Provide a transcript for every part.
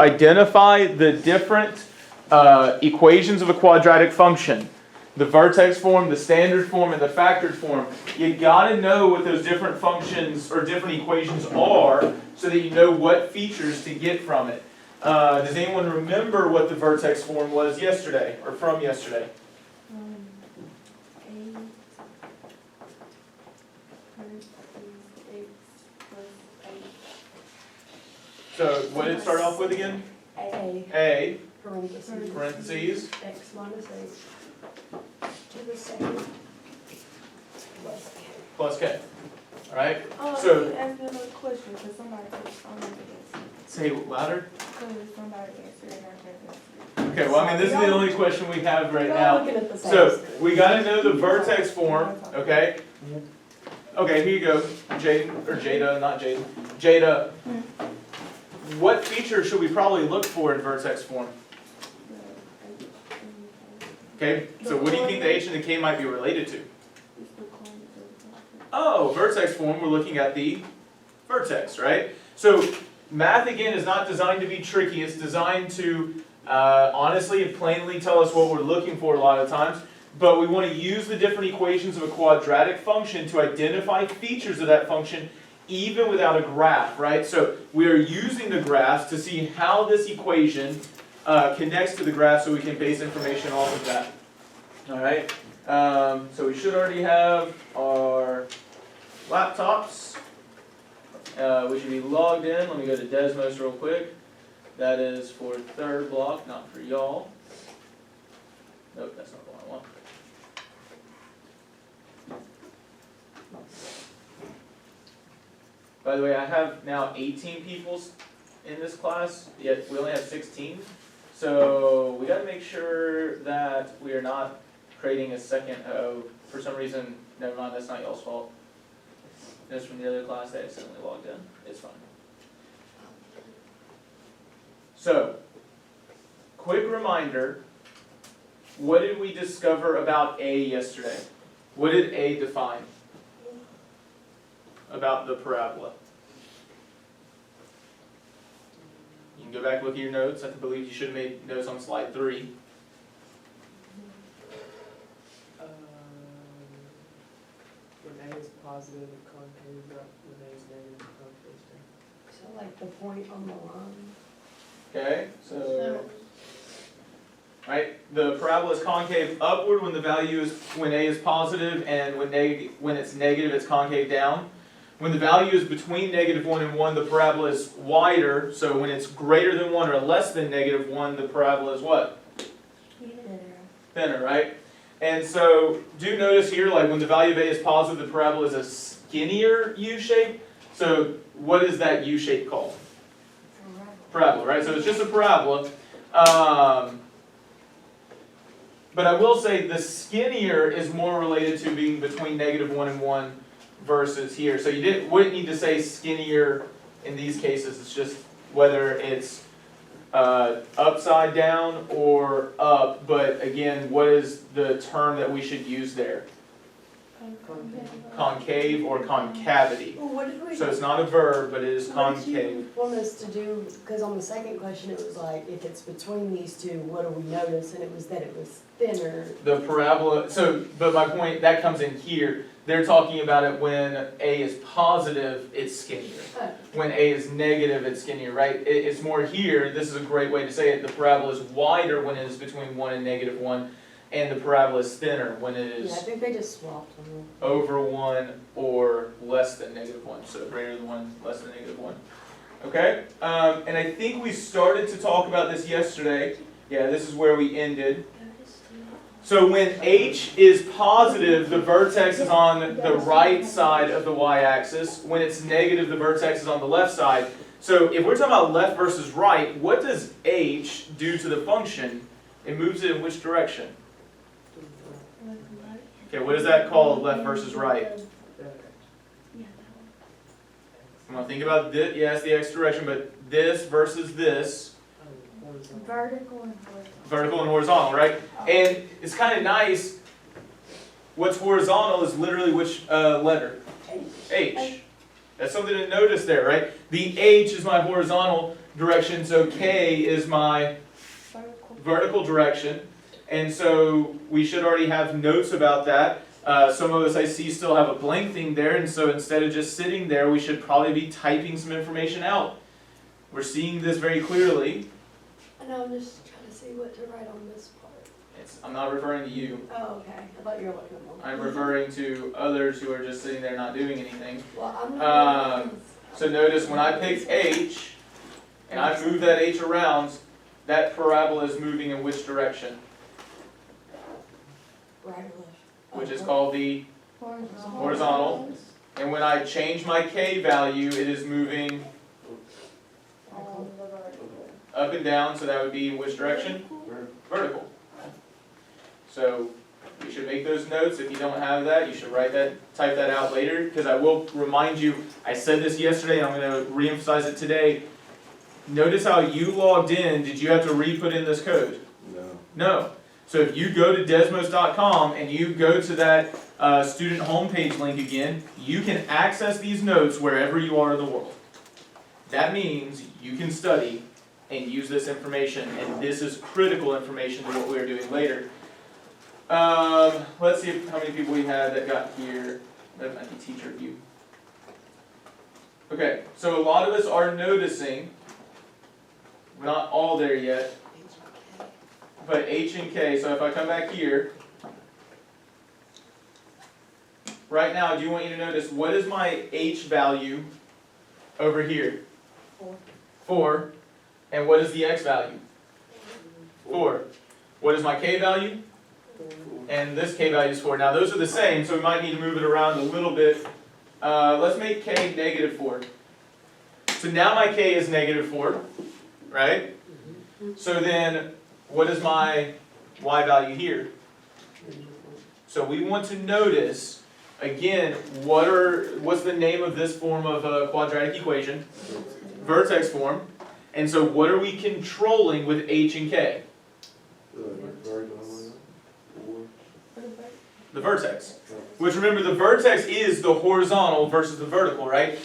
identify the different equations of a quadratic function, the vertex form, the standard form, and the factored form, you got to know what those different functions or different equations are so that you know what features to get from it. Does anyone remember what the vertex form was yesterday or from yesterday? So what did it start off with again? A. Parentheses. X minus 8 to the second Plus K. Alright? Oh, So- you asked me another question, because somebody answered. Say it louder. Because somebody answered and I didn't answer. Okay, well, I mean, this is the only question we have right We're all now. looking at the same So, screen. we got to know the vertex form, okay? Okay, here you go, Jaden, or Jada, not Jaden. Jada, what feature should we probably look for in vertex form? Okay, so what do you think the H and the K might be related to? Oh, vertex form, we're looking at the vertex, right? So, math, again, is not designed to be tricky. It's designed to, honestly and plainly tell us what we're looking for a lot of times. But we want to use the different equations of a quadratic function to identify features of that function even without a graph, right? So we are using the graphs to see how this equation connects to the graph so we can base information off of that. All right? So we should already have our laptops. We should be logged in. Let me go to Desmos real quick. That is for third block, not for y'all. Nope, that's not the one I want. By the way, I have now 18 people in this class, yet we only have 16. So we got to make sure that we are not creating a second, for some reason, never mind, that's not y'all's fault. It's from the other class, they accidentally logged in. It's fine. So, quick reminder, what did we discover about A yesterday? What did A define about the parabola? You can go back and look at your notes. I believe you should have made notes on slide 3. When A is positive, concave up. When A is negative, concave down. So like the point on the line. Okay, so right, the parabola is concave upward when the value is when A is positive, and when it's negative, it's concave down. When the value is between -1 and 1, the parabola is wider. So when it's greater than 1 or less than -1, the parabola is what? Thinner, right? And so do notice here, like when the value of A is positive, the parabola is a skinnier U shape. So what is that U shape called? Parabola, right? So it's just a parabola. But I will say the skinnier is more related to being between -1 and 1 versus here. So you wouldn't need to say skinnier in these cases. It's just whether it's upside down or up. But again, what is the term that we should use there? Concave or concavity. Well, what did we? So it's not a verb, but it is What did concave. you want us to do? Because on the second question, it was like, if it's between these two, what do we notice? And it was that it was thinner. The parabola, so, but my point, that comes in here. They're talking about it when A is positive, it's skinnier. Oh. When A is negative, it's skinnier, right? It's more here, this is a great way to say it, the parabola is wider when it is between 1 and -1, and the parabola is thinner when it Yeah, I is think they just swapped them. over 1 or less than -1, so greater than 1, less than -1. Okay? And I think we started to talk about this yesterday. Yeah, this is where we ended. So when H is positive, the vertex is on the right side of the y-axis. When it's negative, the vertex is on the left side. So if we're talking about left versus right, what does H do to the function? It moves it in which direction? Okay, what is that called, left versus right? Come on, think about this. Yeah, it's the x direction, but this versus this. Vertical and horizontal. Vertical and horizontal, right? And it's kind of nice. What's horizontal is literally which letter? H. That's something to notice there, right? The H is my horizontal. direction, so K is my vertical direction. And so we should already have notes about that. Some of us I see still have a blank thing there, and so instead of just sitting there, we should probably be typing some information out. We're seeing this very clearly. I know, I'm just trying to see what to write on this part. I'm not referring to you. Oh, okay, I thought you were looking at one. I'm referring to others who are just sitting there not doing anything. Well, I'm not. So notice when I pick H, and I move that H around, that parabola is moving in which direction? Right or left? Which is called the horizontal. And when I change my K value, it is moving up and down, so that would be in which direction? Vertical. So you should make those notes. If you don't have that, you should write that, type that out later, because I will remind you, I said this yesterday, and I'm going to reemphasize it today. Notice how you logged in. Did you have to re-put in this code? No. No. So if you go to desmos.com and you go to that student homepage link again, you can access these notes wherever you are in the world. That means you can study and use this information, and this is critical information to what we're doing later. Let's see how many people we had that got here. That might be teacher view. Okay, so a lot of us are noticing, we're not all there yet, but H and K. So if I come back here, right now, do you want you to notice what is my H value over here? 4. And what is the X value? 4. What is my K value? And this K value is 4. Now those are the same, so we might need to move it around a little bit. Let's make K -4. So now my K is -4, right? So then, what is my Y value here? So we want to notice, again, what's the name of this form of a quadratic equation? Vertex form. And so what are we controlling with H and K? The vertex. Which, remember, the vertex is the horizontal versus the vertical, right?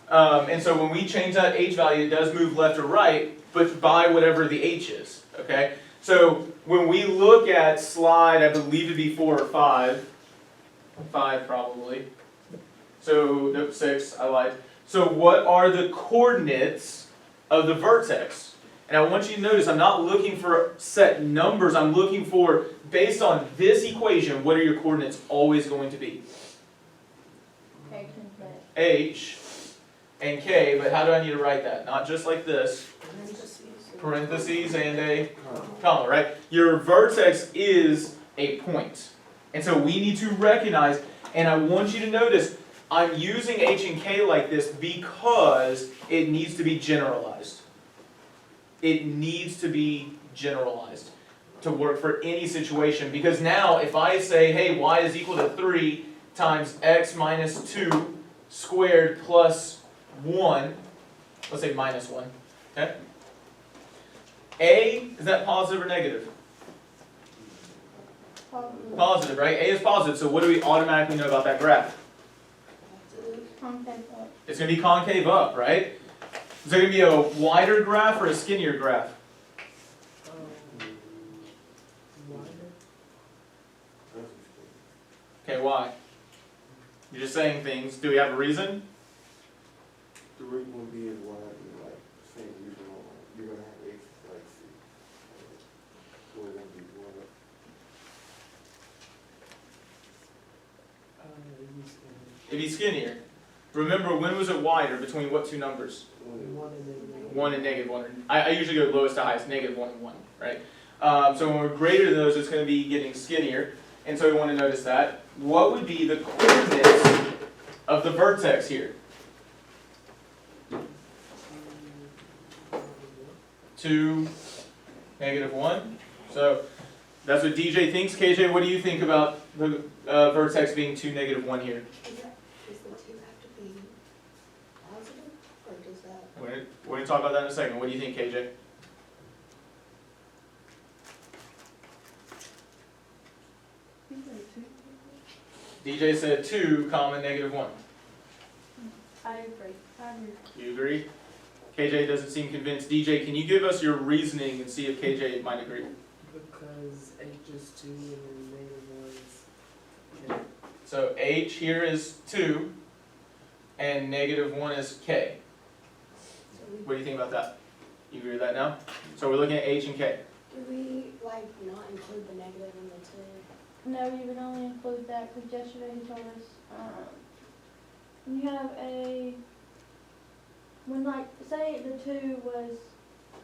And so when we change that H value, it does move left or right, but by whatever the H is, okay? So when we look at slide, I believe it'd be 4 or 5. 5 probably. So, nope, 6, I lied. So what are the coordinates of the vertex? And I want you to notice, I'm not looking for set numbers, I'm looking for, based on this equation, what are your coordinates always going to be? H and K, but how do I need to write that? Not just like this. Parentheses and a comma, right? Your vertex is a point. And so we need to recognize, and I want you to notice, I'm using H and K like this because it needs to be generalized. It needs to be generalized to work for any situation. Because now if I say, hey, y is equal to 3 times x minus 2 squared plus 1, let's say minus 1, okay? A, is that positive or negative? Positive, right? A is positive, so what do we automatically know about that graph? It's going to be concave up, right? Is there going to be a wider graph or a skinnier graph? Okay, why? You're just saying things. Do we have a reason? The reason will be is why, like, saying you're gonna have H, like, C. So it's gonna be one up. It'd be skinnier. Remember, when was it wider? Between what two numbers? 1 and then 1 and -1. I usually go lowest to highest, -1 and 1, right? So when we're greater than those, it's going to be getting skinnier. And so we want to notice that. What would be the coordinates of the vertex here? 2, -1. So that's what DJ thinks. KJ, what do you think about the vertex being 2, -1 here? Does the 2 have to be positive, or does that? We're going to talk about that in a second. What do you think, KJ? DJ said 2, -1. I agree. You agree? KJ doesn't seem convinced. DJ, can you give us your reasoning and see if KJ might agree? Because H is 2 and then -1 is K. So H here is 2, and -1 is K. What do you think about that? You agree with that now? So we're looking at H and K. Do we, like, not include the negative in the two? No, you would only include that, because yesterday he told us, when you have when like, say the 2 was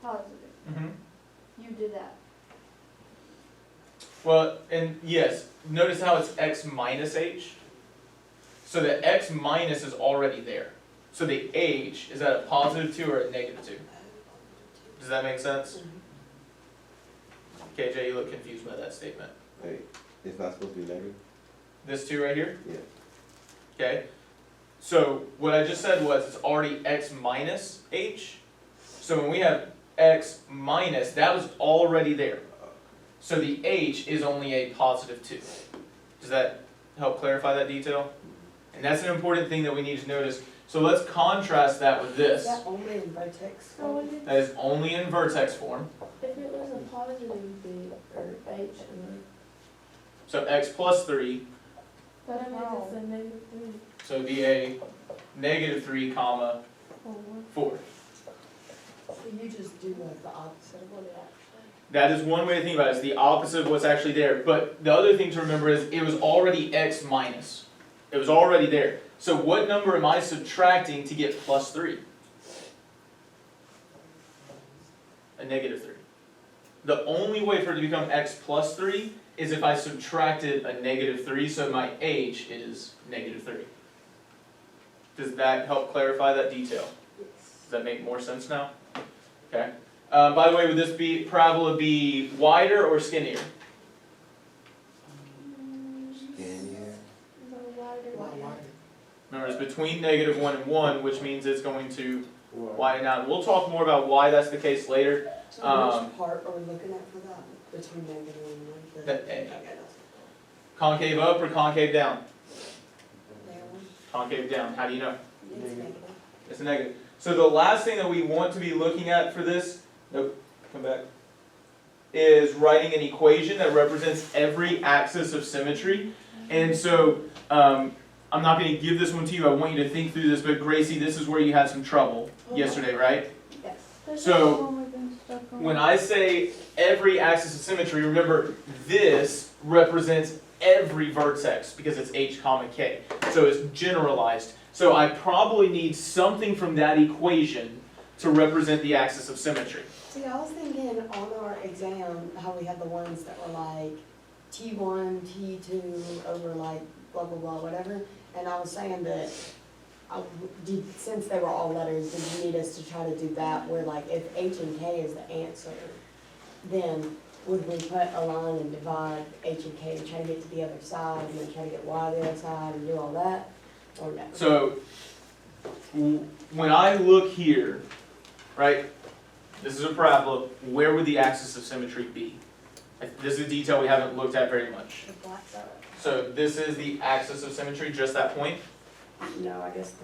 positive, Mm-hmm. you do that. Well, and yes, notice how it's x minus H? So the x minus is already there. So the H, is that a positive 2 or a negative 2? Does that make sense? KJ, you look confused by that statement. Wait, it's not supposed to be negative? This 2 right here? Yeah. Okay, so what I just said was it's already x minus H. So when we have x minus, that was already there. So the H is only a positive 2. Does that help clarify that detail? And that's an important thing that we need to notice. So let's contrast that with Is this. that only in vertex? So if it's, That is only in vertex form. if it was a positive, it'd be, or H, So x plus 3, but I mean, it's a negative 3 so it'd be a -3 comma or 1. 4. So you just do like the opposite of what it actually. That is one way to think about it. It's the opposite of what's actually there. But the other thing to remember is it was already x minus. It was already there. So what number am I subtracting to get plus 3? A -3. The only way for it to become x plus 3 is if I subtracted a -3, so my H is -3. Does that help clarify that detail? Does that make more sense now? Okay. By the way, would this parabola be wider or skinnier? Skinnier. Remember, it's between -1 and 1, which means it's going to Well, widen out. We'll talk more about why that's the case later. So which part are we looking at for that, between negative and one? The A. Okay, that's Concave up or concave down? there one. Concave down. How do you know? It's negative. It's a negative. So the last thing that we want to be looking at for this, nope, come back, is writing an equation that represents every axis of symmetry. And so, I'm not going to give this one to you. I want you to think through this. But Gracie, this is where you had some trouble yesterday, right? Yes. That's So, the one we've been stuck on. When I say every axis of symmetry, remember this represents every vertex because it's h comma k. So it's generalized. So I probably need something from that equation to represent the axis of symmetry. See, I was thinking on our exam, how we had the ones that were like T1, T2 over like blah, blah, blah, whatever. And I was saying that since they were all letters, did you need us to try to do that where like if H and K is the answer, then would we put a line and divide H and K and try to get to the other side and then try to get Y to the other side and do all that? Or no? So when I look here, right, this is a parabola, where would the axis of symmetry be? This is a detail we haven't looked at very much. The black side? So this is the axis of symmetry, just that point? No, I guess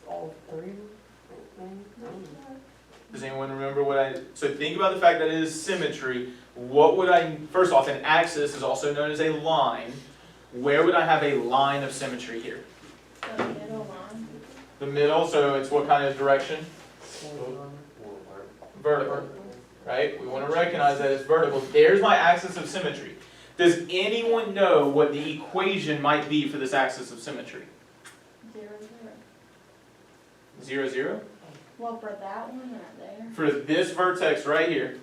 all three of them, maybe? I don't know. Does anyone remember so think about the fact that it is symmetry. What would first off, an axis is also known as a line. Where would I have a line of symmetry here? The middle line. The middle, so it's what kind of direction? Vertical, right? We want to recognize that it's vertical. There's my axis of symmetry. Does anyone know what the equation might be for this axis of symmetry? 0, 0. 0, 0? Well, for that one right there. For this vertex right here,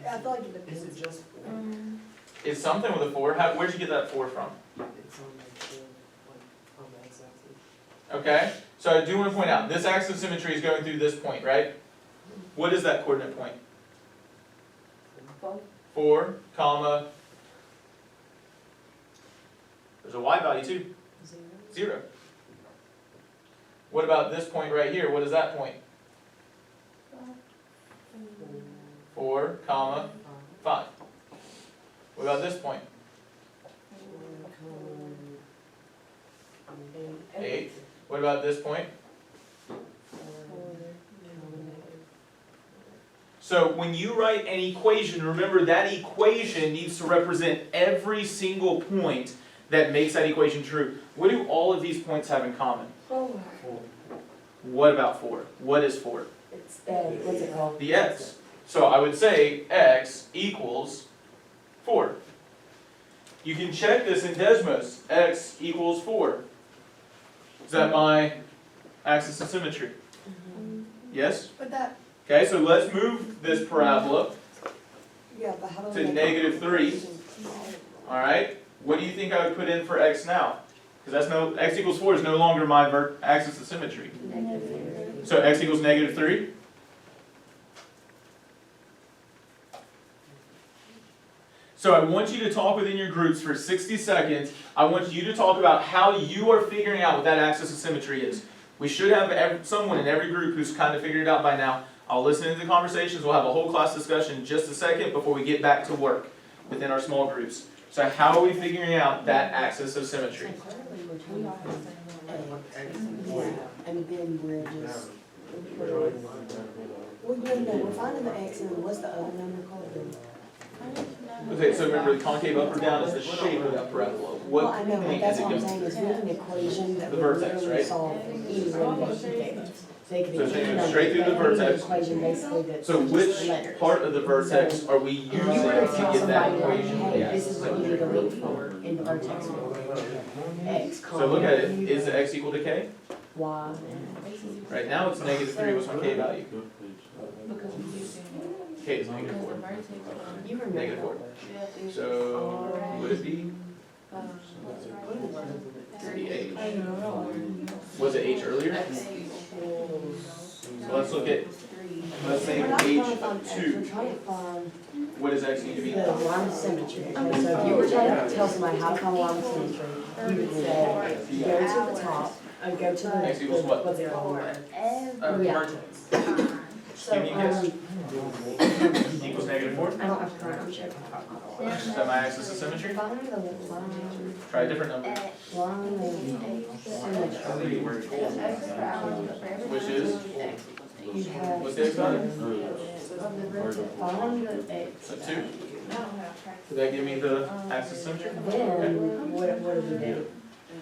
I feel like it depends. Is it just four? it's something with a 4. Where'd you get that 4 from? It's on like on the x-axis. Okay, so I do want to point out, this axis of symmetry is going through this point, right? What is that coordinate point? 4, comma, there's a y value too, 0. What about this point right here? What is that point? 4, comma, 5. What about this point? 8. What about this point? So when you write an equation, remember that equation needs to represent every single point that makes that equation true. What do all of these points have in common? What about 4? What is 4? It's, what's it called? The x. So I would say x equals 4. You can check this in Desmos. X equals 4. Is that my axis of symmetry? Yes? But that, Okay, so let's move this parabola yeah, but how do we to make negative 3. Alright? What do you think I would put in for x now? Because x equals 4 is no longer my axis of symmetry. So x equals negative 3. So I want you to talk within your groups for 60 seconds. I want you to talk about how you are figuring out what that axis of symmetry is. We should have someone in every group who's kind of figured it out by now. I'll listen to the conversations. We'll have a whole class discussion in just a second before we get back to work within our small groups. So how are we figuring out that axis of symmetry? And then we're just, well, no, we're finding the x and what's the other number called? Okay, so remember the concave up or down is the shape of that parabola. Well, What I know, but point that's is it what I'm going saying, is we need an equation that The would vertex, literally right? solve any one that you get. So it could be So it's any gonna go number, straight through the but we need an vertex. equation basically that's So just which letters. part of the vertex are we using You were to to tell get that somebody, like, equation? hey, this is what you need to look for in the vertex. X, So look at it, is the x equal to k? Y. Right now it's negative 3, what's my k value? Because we're using, K is negative because 4. the vertex You remember. Negative 4. So would it be 3h? Was it h earlier? So let's look at, let's say We're not trying to find h x, 2. we're trying to find What does x need to be? the line of symmetry. Okay, so if you were trying to tell somebody how to find a line of symmetry, you would say, go to the top, go to the, X equals what? what's it called? Vertex. So, Give me a guess. Equals negative 4? I don't have to try, I'm checking. Is that my axis of symmetry? Find the line, Try a different number. line of symmetry. Which is? You have. What's the x value? Find the x. So 2. Does that give me the axis of symmetry? Then, what do we do?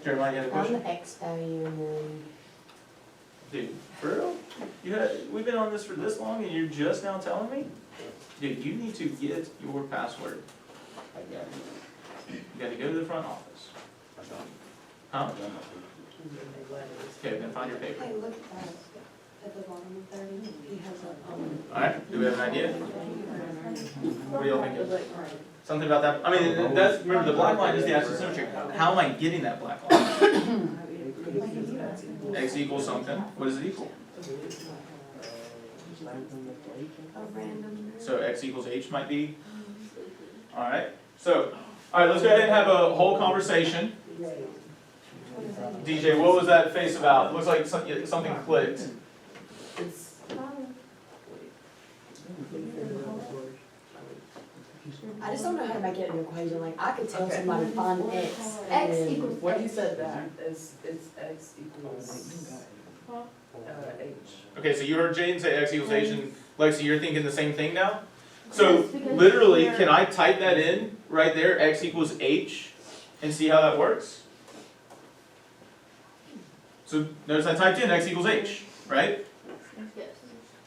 Jeremiah, you had a Find question? the x value and then. Dude, for real? We've been on this for this long and you're just now telling me? Dude, you need to get your password. You gotta go to the front office. Huh? Okay, then find your paper. Hey, look at that, at the bottom of 30, he has a, Alright, do we have an idea? What do y'all think? Something about that? I mean, that's, remember the black line is the axis of symmetry. How am I getting that black line? X equals something. What does it equal? a random. So x equals h might be. Alright, so, alright, let's go ahead and have a whole conversation. DJ, what was that face about? It looks like something clicked. It's, I just don't know how to make it an equation, like, I could tell somebody find x, and X then. equals When you said that, it's x equals, h. Okay, so you heard Jaden say x equals h, and Lexi, you're thinking the same thing now? So, literally, can I type that in right there, x equals h, and see how that works? So, notice I typed in x equals h, right? Yes.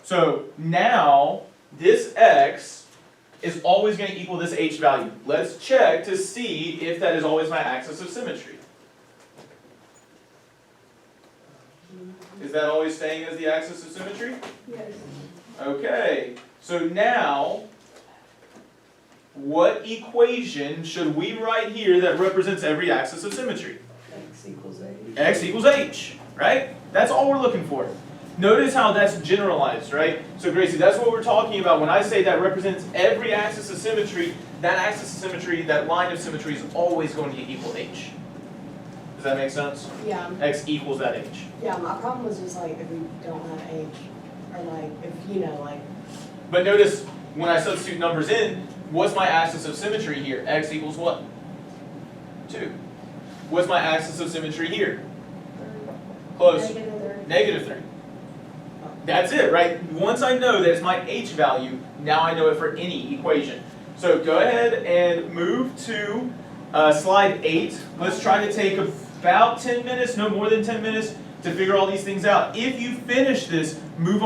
So, now, this x is always going to equal this h value. Let's check to see if that is always my axis of symmetry. Is that always staying as the axis of symmetry? Yes. Okay, so now, what equation should we write here that represents every axis of symmetry? X equals h. X equals h, right? That's all we're looking for. Notice how that's generalized, right? So Gracie, that's what we're talking about. When I say that represents every axis of symmetry, that axis of symmetry, that line of symmetry is always going to equal h. Does that make sense? Yeah, X equals that h. yeah, my problem was just like, if we don't have h, or like, if, you know, like, But notice, when I substitute numbers in, what's my axis of symmetry here? X equals what? 2. What's my axis of symmetry here? Close. negative 30. Negative 3. That's it, right? Once I know that it's my h value, now I know it for any equation. So go ahead and move to slide 8. Let's try to take about 10 minutes, no more than 10 minutes, to figure all these things out. If you finish this, move on